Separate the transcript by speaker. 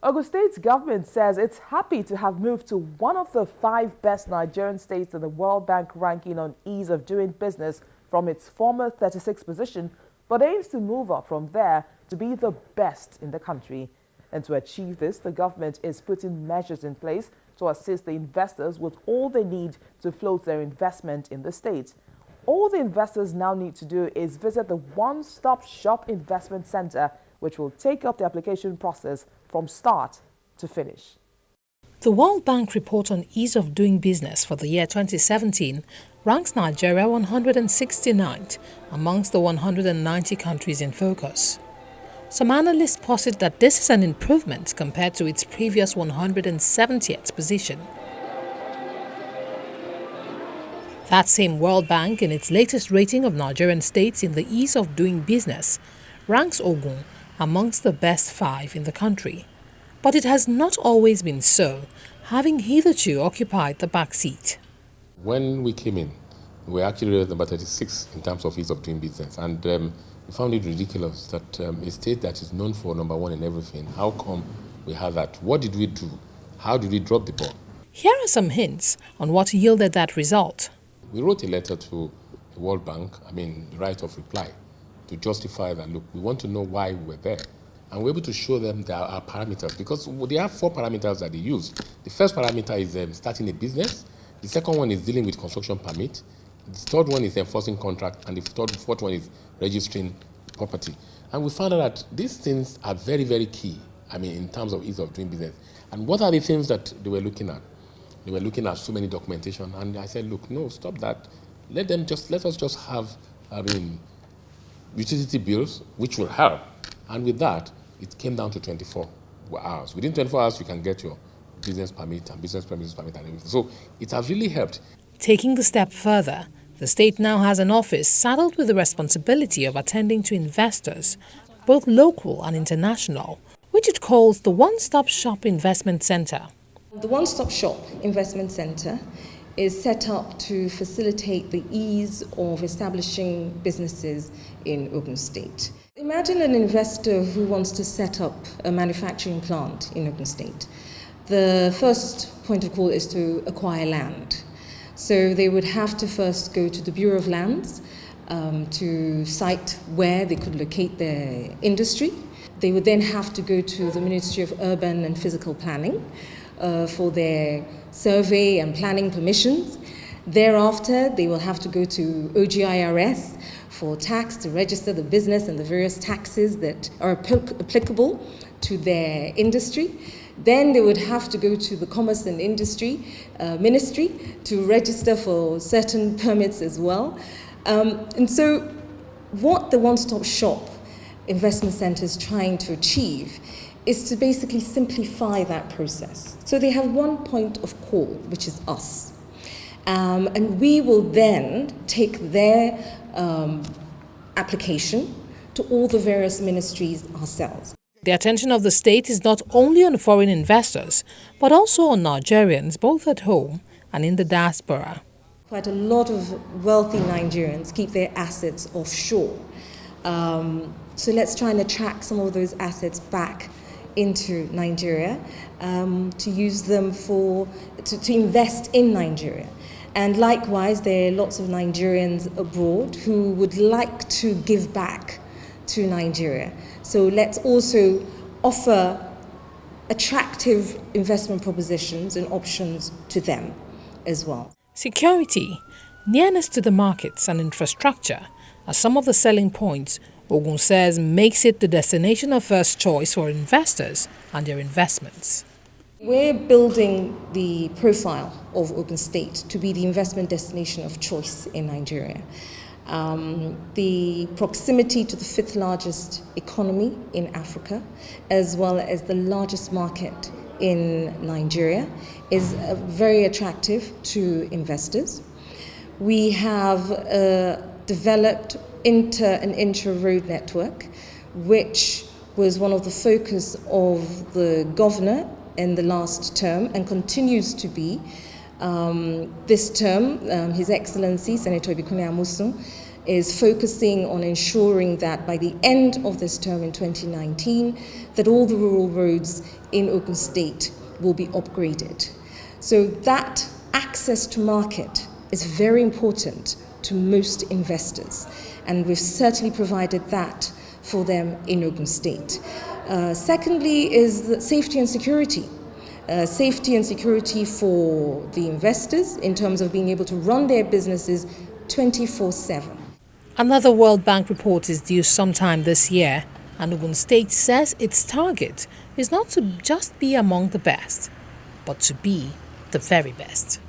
Speaker 1: Ogun State's government says it's happy to have moved to one of the 5 best Nigerian states in the World Bank ranking on ease of doing business from its former 36th position, but aims to move up from there to be the best in the country. And to achieve this, the government is putting measures in place to assist the investors with all they need to float their investment in the state. All the investors now need to do is visit the One-Stop Shop Investment Center, which will take up the application process from start to finish.
Speaker 2: The World Bank report on ease of doing business for the year 2017 ranks Nigeria 169th amongst the 190 countries in focus. Some analysts posit that this is an improvement compared to its previous 170th position. That same World Bank, in its latest rating of Nigerian states in the ease of doing business, ranks Ogun amongst the best 5 in the country. But it has not always been so, having hitherto occupied the back seat.
Speaker 3: When we came in, we were actually rated number 36 in terms of ease of doing business. And we found it ridiculous that a state that is known for number 1 in everything, how come we have that? What did we do? How did we drop the ball?
Speaker 2: Here are some hints on what yielded that result.
Speaker 3: We wrote a letter to the World Bank, the right of reply, to justify that, look, we want to know why we were there. And we're able to show them there are parameters, because they have 4 parameters that they use. The first parameter is starting a business. The second one is dealing with construction permit. The third one is enforcing contract. And the fourth one is registering property. And we found out that these things are very, very key, in terms of ease of doing business. And what are the things that they were looking at? They were looking at so many documentation. And I said, look, no, stop that. Let us just have, utility bills, which will help. And with that, it came down to 24 hours. Within 24 hours, you can get your business permit and business premises permit and everything. So it has really helped.
Speaker 2: Taking the step further, the state now has an office saddled with the responsibility of attending to investors, both local and international, which it calls the One-Stop Shop Investment Center.
Speaker 4: The One-Stop Shop Investment Center is set up to facilitate the ease of establishing businesses in Ogun State. Imagine an investor who wants to set up a manufacturing plant in Ogun State. The first point of call is to acquire land. So they would have to first go to the Bureau of Lands to cite where they could locate their industry. They would then have to go to the Ministry of Urban and Physical Planning for their survey and planning permissions. Thereafter, they will have to go to OGIRS for tax to register the business and the various taxes that are applicable to their industry. Then they would have to go to the Commerce and Industry Ministry to register for certain permits as well. And so what the One-Stop Shop Investment Center is trying to achieve is to basically simplify that process. So they have one point of call, which is us. And we will then take their application to all the various ministries ourselves.
Speaker 2: The attention of the state is not only on foreign investors, but also on Nigerians, both at home and in the diaspora.
Speaker 4: Quite a lot of wealthy Nigerians keep their assets offshore. So let's try and attract some of those assets back into Nigeria to use them to invest in Nigeria. And likewise, there are lots of Nigerians abroad who would like to give back to Nigeria. So let's also offer attractive investment propositions and options to them as well.
Speaker 2: Security, nearness to the markets and infrastructure are some of the selling points Ogun says makes it the destination of first choice for investors and their investments.
Speaker 4: We're building the profile of Ogun State to be the investment destination of choice in Nigeria. The proximity to the 5th largest economy in Africa, as well as the largest market in Nigeria, is very attractive to investors. We have developed inter and intra-road network, which was one of the focus of the governor in the last term and continues to be. This term, His Excellency Senator Ibikune Amusun is focusing on ensuring that by the end of this term in 2019, that all the rural roads in Ogun State will be upgraded. So that access to market is very important to most investors, and we've certainly provided that for them in Ogun State. Secondly is the safety and security. Safety and security for the investors in terms of being able to run their businesses 24/7.
Speaker 2: Another World Bank report is due sometime this year, and Ogun State says its target is not to just be among the best, but to be the very best.